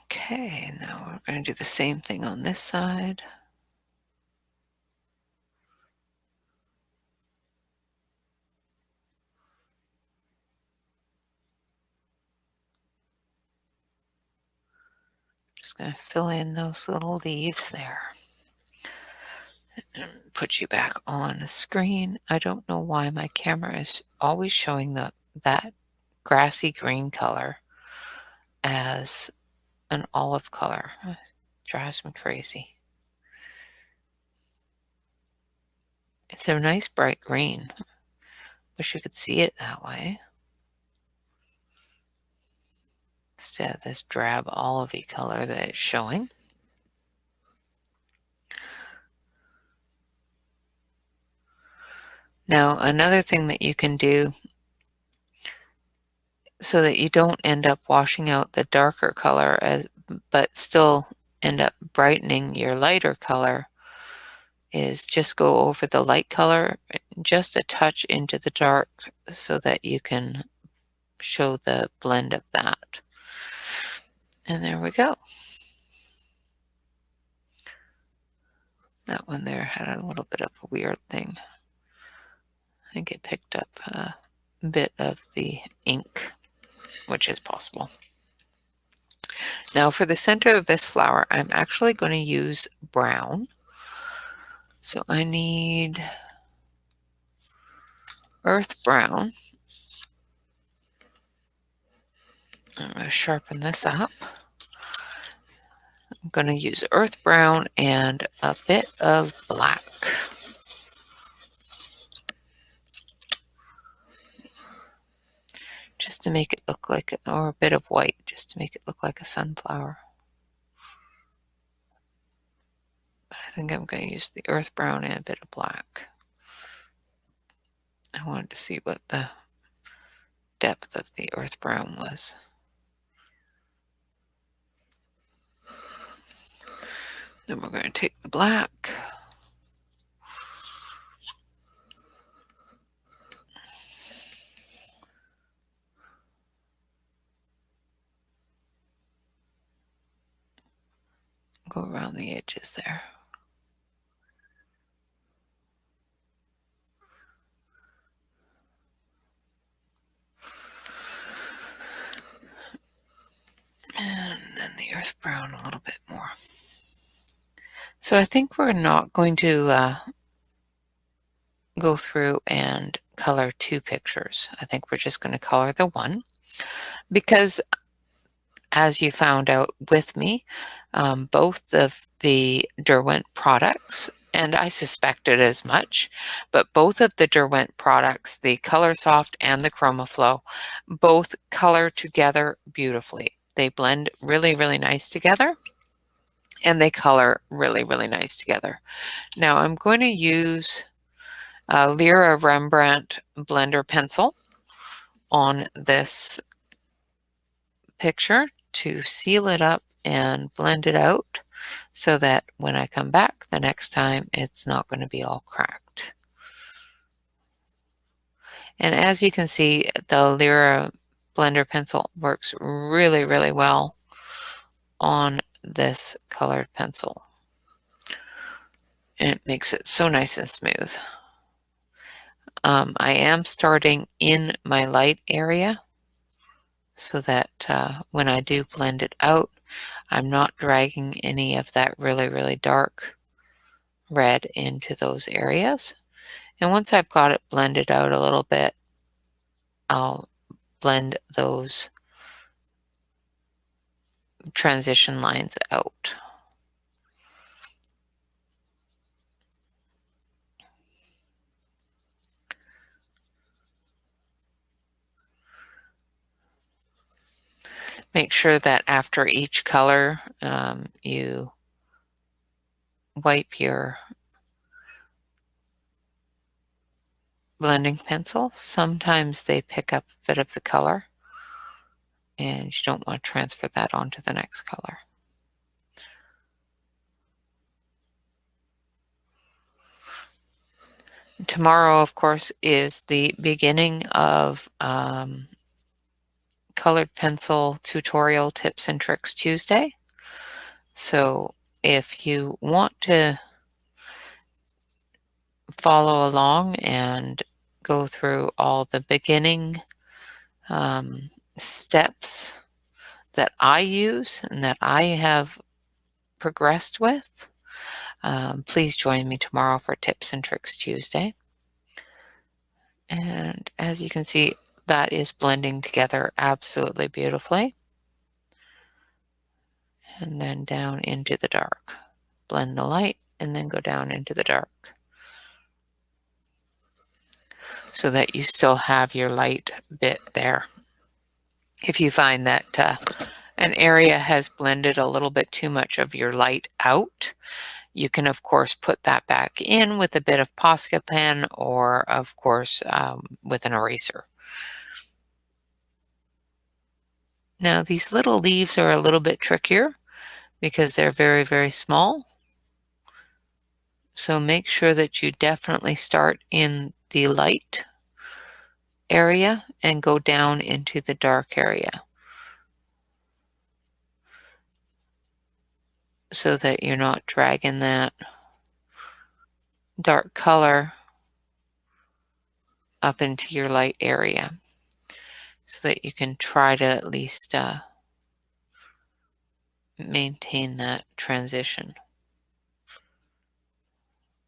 Okay, now we're going to do the same thing on this side. Just going to fill in those little leaves there. And put you back on the screen. I don't know why my camera is always showing that grassy green color as an olive color. It drives me crazy. It's a nice bright green. Wish you could see it that way. Instead of this drab olivey color that it's showing. Now, another thing that you can do so that you don't end up washing out the darker color but still end up brightening your lighter color is just go over the light color just a touch into the dark so that you can show the blend of that. And there we go. That one there had a little bit of a weird thing. I think it picked up a bit of the ink, which is possible. Now for the center of this flower, I'm actually going to use brown. So I need earth brown. I'm going to sharpen this up. I'm going to use earth brown and a bit of black. Just to make it look like, or a bit of white, just to make it look like a sunflower. But I think I'm going to use the earth brown and a bit of black. I wanted to see what the depth of the earth brown was. Then we're going to take the black. Go around the edges there. And then the earth brown a little bit more. So I think we're not going to go through and color 2 pictures. I think we're just going to color the one because, as you found out with me, both of the Derwent products, and I suspected as much, but both of the Derwent products, the Colorsoft and the Cromaflow, both color together beautifully. They blend really, really nice together, and they color really, really nice together. Now I'm going to use Lyra Rembrandt blender pencil on this picture to seal it up and blend it out so that when I come back the next time it's not going to be all cracked. And as you can see, the Lyra blender pencil works really, really well on this colored pencil. And it makes it so nice and smooth. I am starting in my light area so that when I do blend it out, I'm not dragging any of that really, really dark red into those areas. And once I've got it blended out a little bit, I'll blend those transition lines out. Make sure that after each color, you wipe your blending pencil. Sometimes they pick up a bit of the color, and you don't want to transfer that onto the next color. Tomorrow, of course, is the beginning of Colored Pencil Tutorial Tips and Tricks Tuesday. So if you want to follow along and go through all the beginning steps that I use and that I have progressed with, please join me tomorrow for Tips and Tricks Tuesday. And as you can see, that is blending together absolutely beautifully. And then down into the dark. Blend the light and then go down into the dark, so that you still have your light bit there. If you find that an area has blended a little bit too much of your light out, you can of course put that back in with a bit of Posca pen, or of course with an eraser. Now these little leaves are a little bit trickier because they're very, very small. So make sure that you definitely start in the light area and go down into the dark area, so that you're not dragging that dark color up into your light area, so that you can try to at least maintain that transition.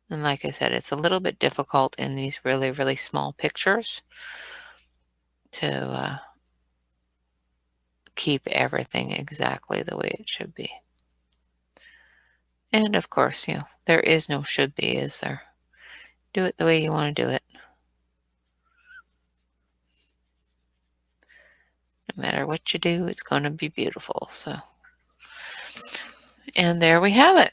And like I said, it's a little bit difficult in these really, really small pictures to keep everything exactly the way it should be. And of course, there is no should be, is there? Do it the way you want to do it. No matter what you do, it's going to be beautiful. So, and there we have it.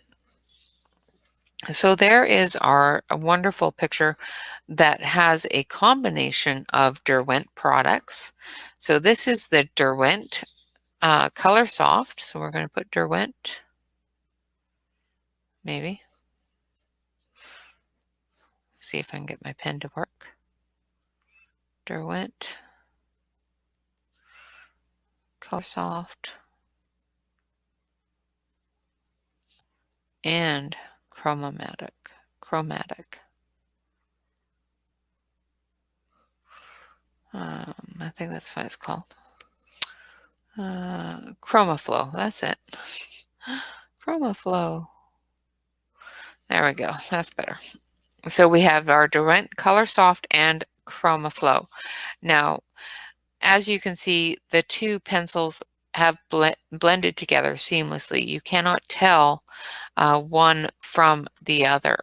So there is our wonderful picture that has a combination of Derwent products. So this is the Derwent Colorsoft. So we're going to put Derwent, maybe. See if I can get my pen to work. Derwent Colorsoft and Chromatic. I think that's what it's called. Cromaflow, that's it. Cromaflow. There we go, that's better. So we have our Derwent Colorsoft and Cromaflow. Now, as you can see, the two pencils have blended together seamlessly. You cannot tell one from the other.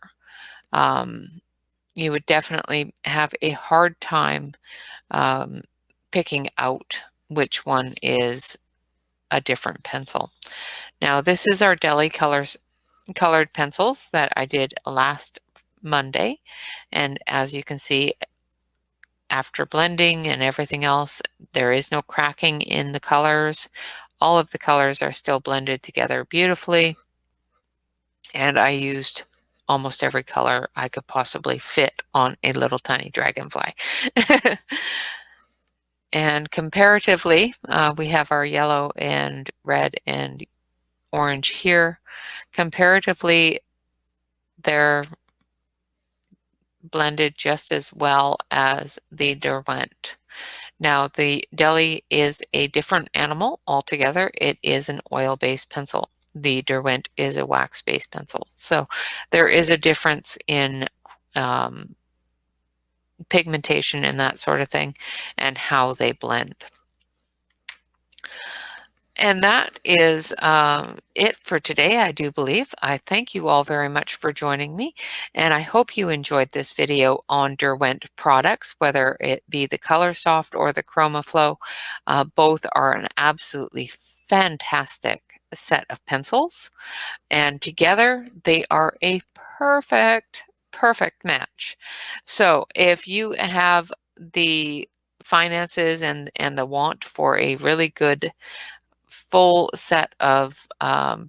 You would definitely have a hard time picking out which one is a different pencil. Now, this is our Deli colored pencils that I did last Monday. And as you can see, after blending and everything else, there is no cracking in the colors. All of the colors are still blended together beautifully. And I used almost every color I could possibly fit on a little tiny dragonfly. And comparatively, we have our yellow and red and orange here. Comparatively, they're blended just as well as the Derwent. Now, the Deli is a different animal altogether. It is an oil-based pencil. The Derwent is a wax-based pencil. So there is a difference in pigmentation and that sort of thing, and how they blend. And that is it for today, I do believe. I thank you all very much for joining me, and I hope you enjoyed this video on Derwent products, whether it be the Colorsoft or the Cromaflow. Both are an absolutely fantastic set of pencils, and together they are a perfect match. So if you have the finances and the want for a really good full set of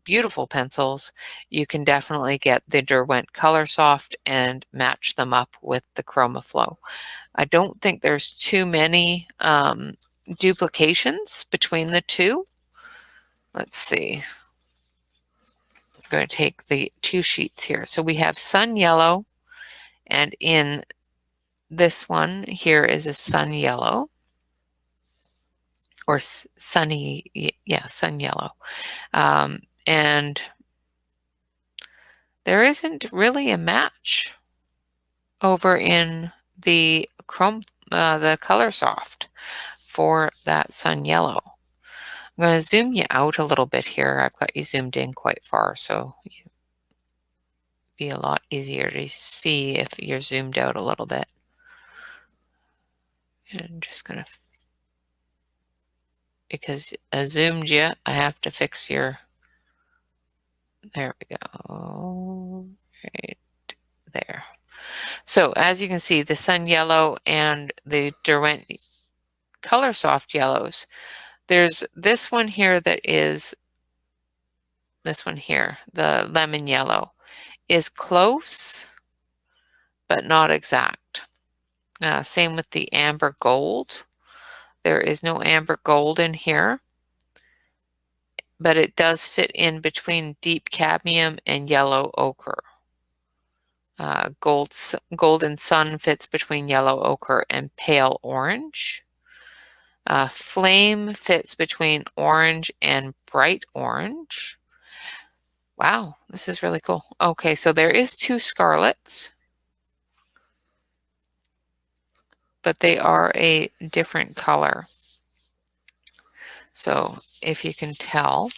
beautiful pencils, you can definitely get the Derwent Colorsoft and match them up with the Cromaflow. I don't think there's too many duplications between the two. Let's see. I'm going to take the two sheets here. So we have Sun Yellow, and in this one here is a Sun Yellow, or sunny, yeah, Sun Yellow. And there isn't really a match over in the Colorsoft for that Sun Yellow. I'm going to zoom you out a little bit here. I've got you zoomed in quite far, so it'd be a lot easier to see if you're zoomed out a little bit. And I'm just going to, because I zoomed you, I have to fix your, there we go, right there. So as you can see, the Sun Yellow and the Derwent Colorsoft yellows, there's this one here that is, this one here, the lemon yellow, is close, but not exact. Same with the amber gold. There is no amber gold in here, but it does fit in between deep cadmium and yellow ochre. Golden Sun fits between yellow ochre and pale orange. Flame fits between orange and bright orange. Wow, this is really cool. Okay, so there is two scarlets, but they are a different color. So if you can tell,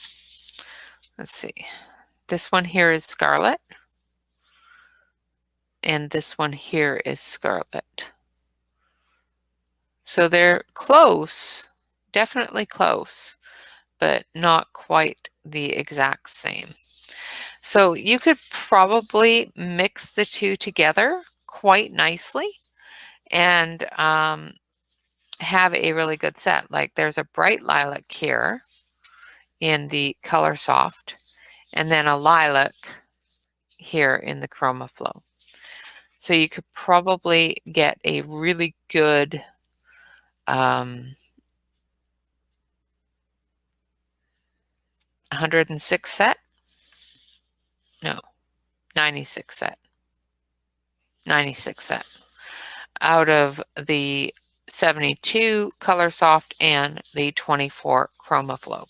let's see, this one here is scarlet, and this one here is scarlet. So they're close, definitely close, but not quite the exact same. So you could probably mix the two together quite nicely and have a really good set. Like there's a bright lilac here in the Colorsoft, and then a lilac here in the Cromaflow. So you could probably get a really good 106 set. No, 96 set. 96 set out of the 72 Colorsoft and the 24 Cromaflow.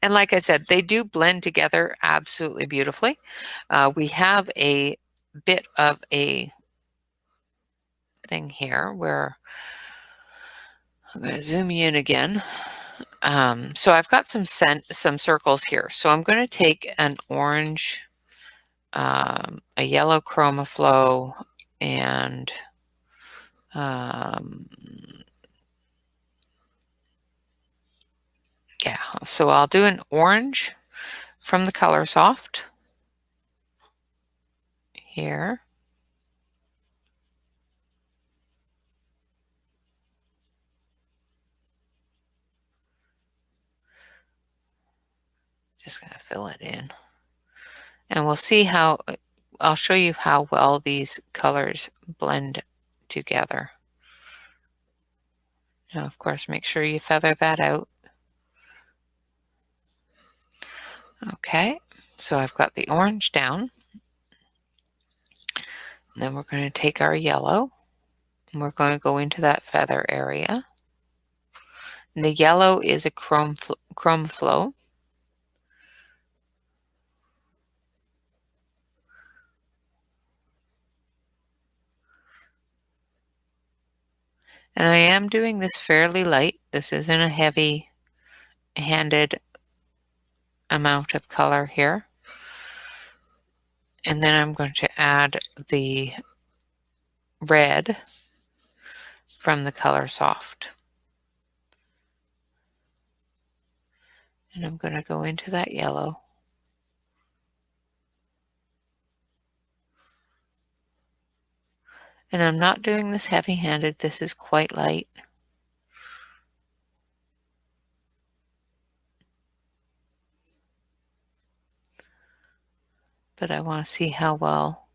And like I said, they do blend together absolutely beautifully. We have a bit of a thing here where I'm going to zoom you in again. So I've got some circles here. So I'm going to take an orange, a yellow Cromaflow, and yeah, so I'll do an orange from the Colorsoft here. Just going to fill it in. And we'll see how, I'll show you how well these colors blend together. Now, of course, make sure you feather that out. Okay, so I've got the orange down. And then we're going to take our yellow. We're going to go into that feather area. And the yellow is a Cromaflow. And I am doing this fairly light. This isn't a heavy-handed amount of color here. And then I'm going to add the red from the Colorsoft. And I'm going to go into that yellow. And I'm not doing this heavy-handed. This is quite light. But I want to see how well.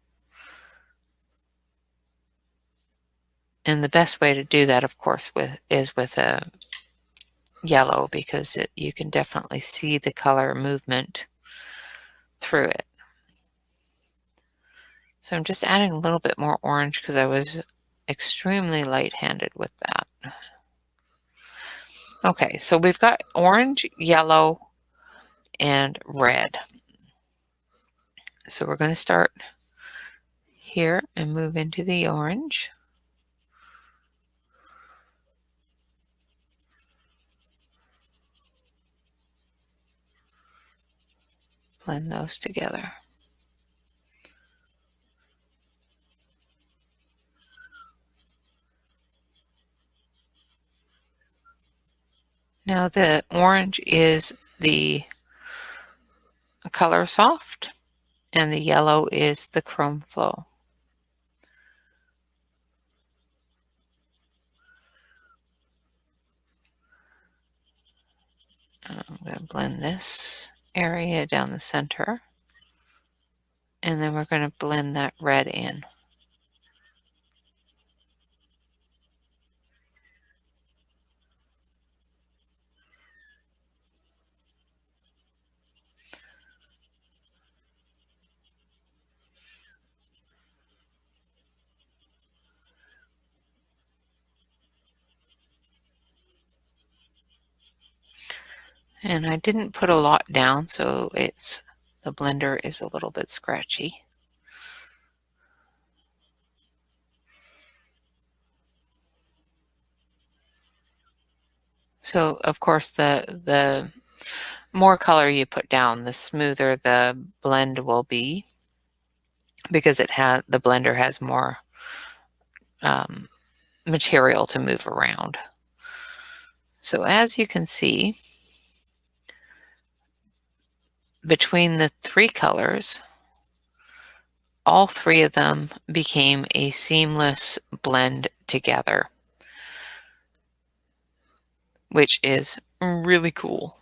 And the best way to do that, of course, is with a yellow, because you can definitely see the color movement through it. So I'm just adding a little bit more orange because I was extremely light-handed with that. Okay, so we've got orange, yellow, and red. So we're going to start here and move into the orange. Blend those together. Now the orange is the Colorsoft and the yellow is the Cromaflow. I'm going to blend this area down the center, and then we're going to blend that red in. And I didn't put a lot down, so the blender is a little bit scratchy. So of course the more color you put down, the smoother the blend will be, because the blender has more material to move around. So as you can see, between the three colors, all three of them became a seamless blend together, which is really cool.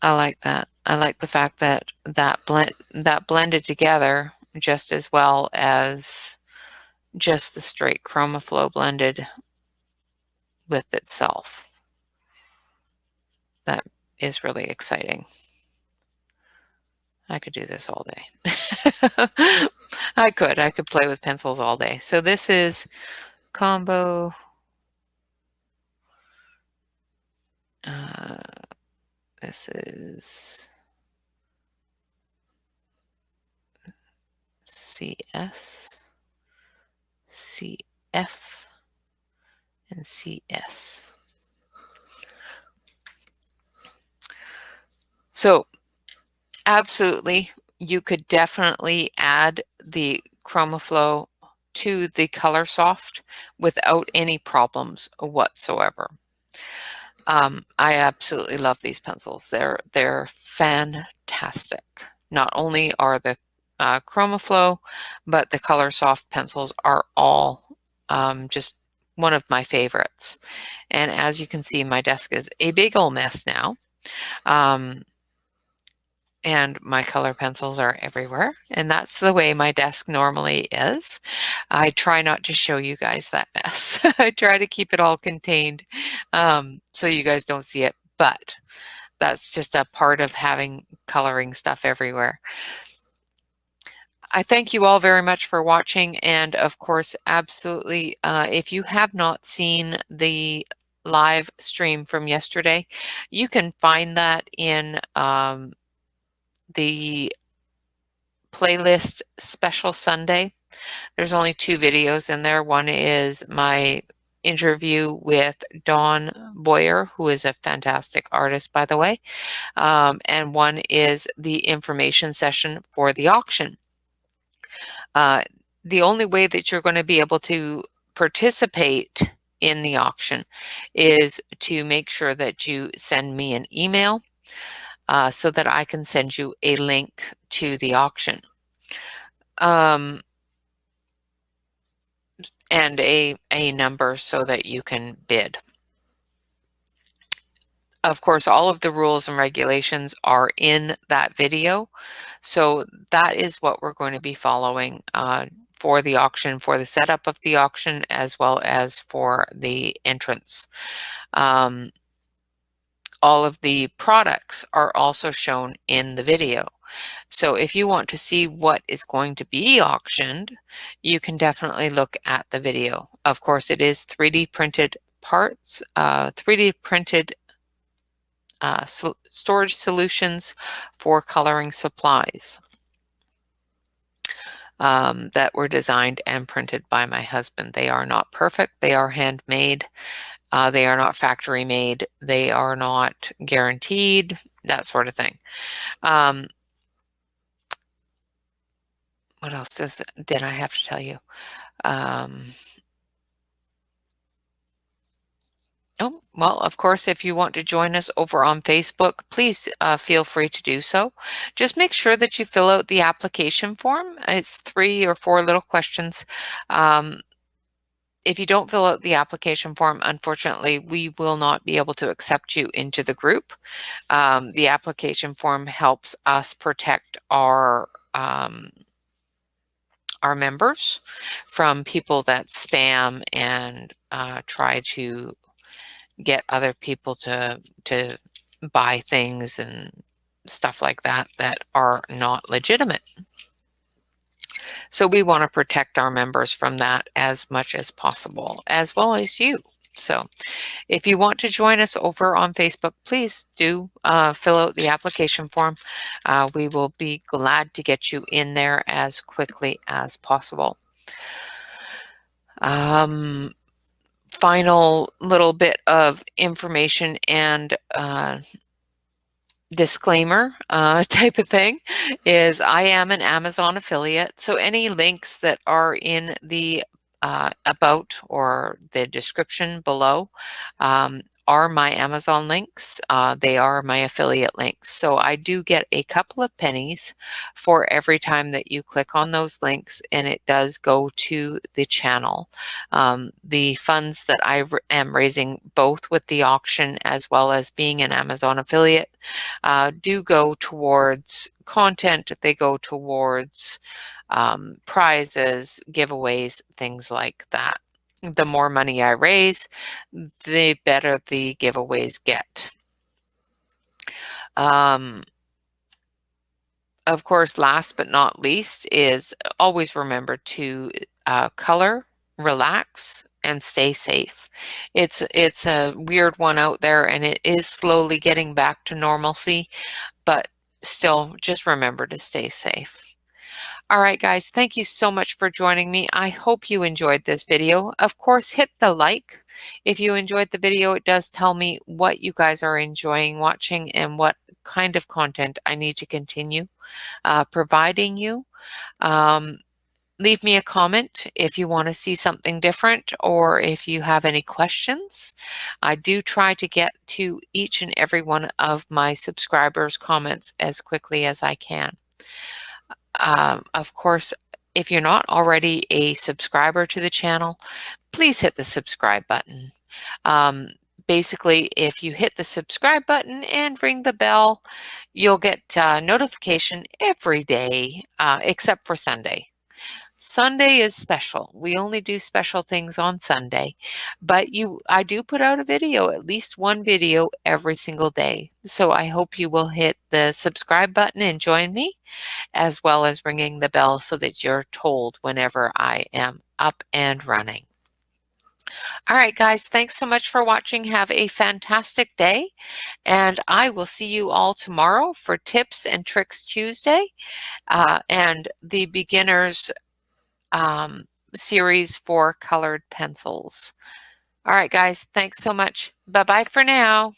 I like that. I like the fact that that blended together just as well as just the straight Cromaflow blended with itself. That is really exciting. I could do this all day. I could play with pencils all day. So this is combo. This is CS, CF, and CS. So absolutely, you could definitely add the Cromaflow to the Colorsoft without any problems whatsoever. I absolutely love these pencils. They're fantastic. Not only are the Cromaflow, but the Colorsoft pencils are all just one of my favorites. And as you can see, my desk is a big old mess now. And my color pencils are everywhere, and that's the way my desk normally is. I try not to show you guys that mess. I try to keep it all contained so you guys don't see it, but that's just a part of having coloring stuff everywhere. I thank you all very much for watching, and of course, absolutely, if you have not seen the live stream from yesterday, you can find that in the playlist Special Sunday. There's only 2 videos in there. One is my interview with Dawn Boyer, who is a fantastic artist, by the way, and one is the information session for the auction. Uh, the only way that you're going to be able to participate in the auction is to make sure that you send me an email so that I can send you a link to the auction. And a number so that you can bid. Of course, all of the rules and regulations are in that video. So that is what we're going to be following for the auction, for the setup of the auction, as well as for the entrance. All of the products are also shown in the video. So if you want to see what is going to be auctioned, you can definitely look at the video. Of course, it is 3D printed parts, 3D printed storage solutions for coloring supplies that were designed and printed by my husband. They are not perfect. They are handmade. They are not factory made. They are not guaranteed, that sort of thing. What else did I have to tell you? Oh, well, of course, if you want to join us over on Facebook, please feel free to do so. Just make sure that you fill out the application form. It's 3 or 4 little questions. If you don't fill out the application form, unfortunately, we will not be able to accept you into the group. The application form helps us protect our members from people that spam and try to get other people to buy things and stuff like that that are not legitimate. So we want to protect our members from that as much as possible, as well as you. So if you want to join us over on Facebook, please do fill out the application form. We will be glad to get you in there as quickly as possible. Final little bit of information and disclaimer type of thing is I am an Amazon affiliate. So any links that are in the about or the description below are my Amazon links. They are my affiliate links. So I do get a couple of pennies for every time that you click on those links, and it does go to the channel. The funds that I am raising both with the auction as well as being an Amazon affiliate do go towards content. They go towards prizes, giveaways, things like that. The more money I raise, the better the giveaways get. Of course, last but not least is always remember to color, relax, and stay safe. It's a weird one out there, and it is slowly getting back to normalcy, but still just remember to stay safe. All right, guys, thank you so much for joining me. I hope you enjoyed this video. Of course, hit the like. If you enjoyed the video, it does tell me what you guys are enjoying watching and what kind of content I need to continue providing you. Leave me a comment if you want to see something different or if you have any questions. I do try to get to each and every one of my subscribers' comments as quickly as I can. Of course, if you're not already a subscriber to the channel, please hit the subscribe button. Basically, if you hit the subscribe button and ring the bell, you'll get notification every day except for Sunday. Sunday is special. We only do special things on Sunday, but I do put out a video, at least one video every single day. So I hope you will hit the subscribe button and join me, as well as ringing the bell so that you're told whenever I am up and running. All right, guys, thanks so much for watching. Have a fantastic day, and I will see you all tomorrow for Tips and Tricks Tuesday and the beginners series for colored pencils. All right, guys, thanks so much. Bye-bye for now.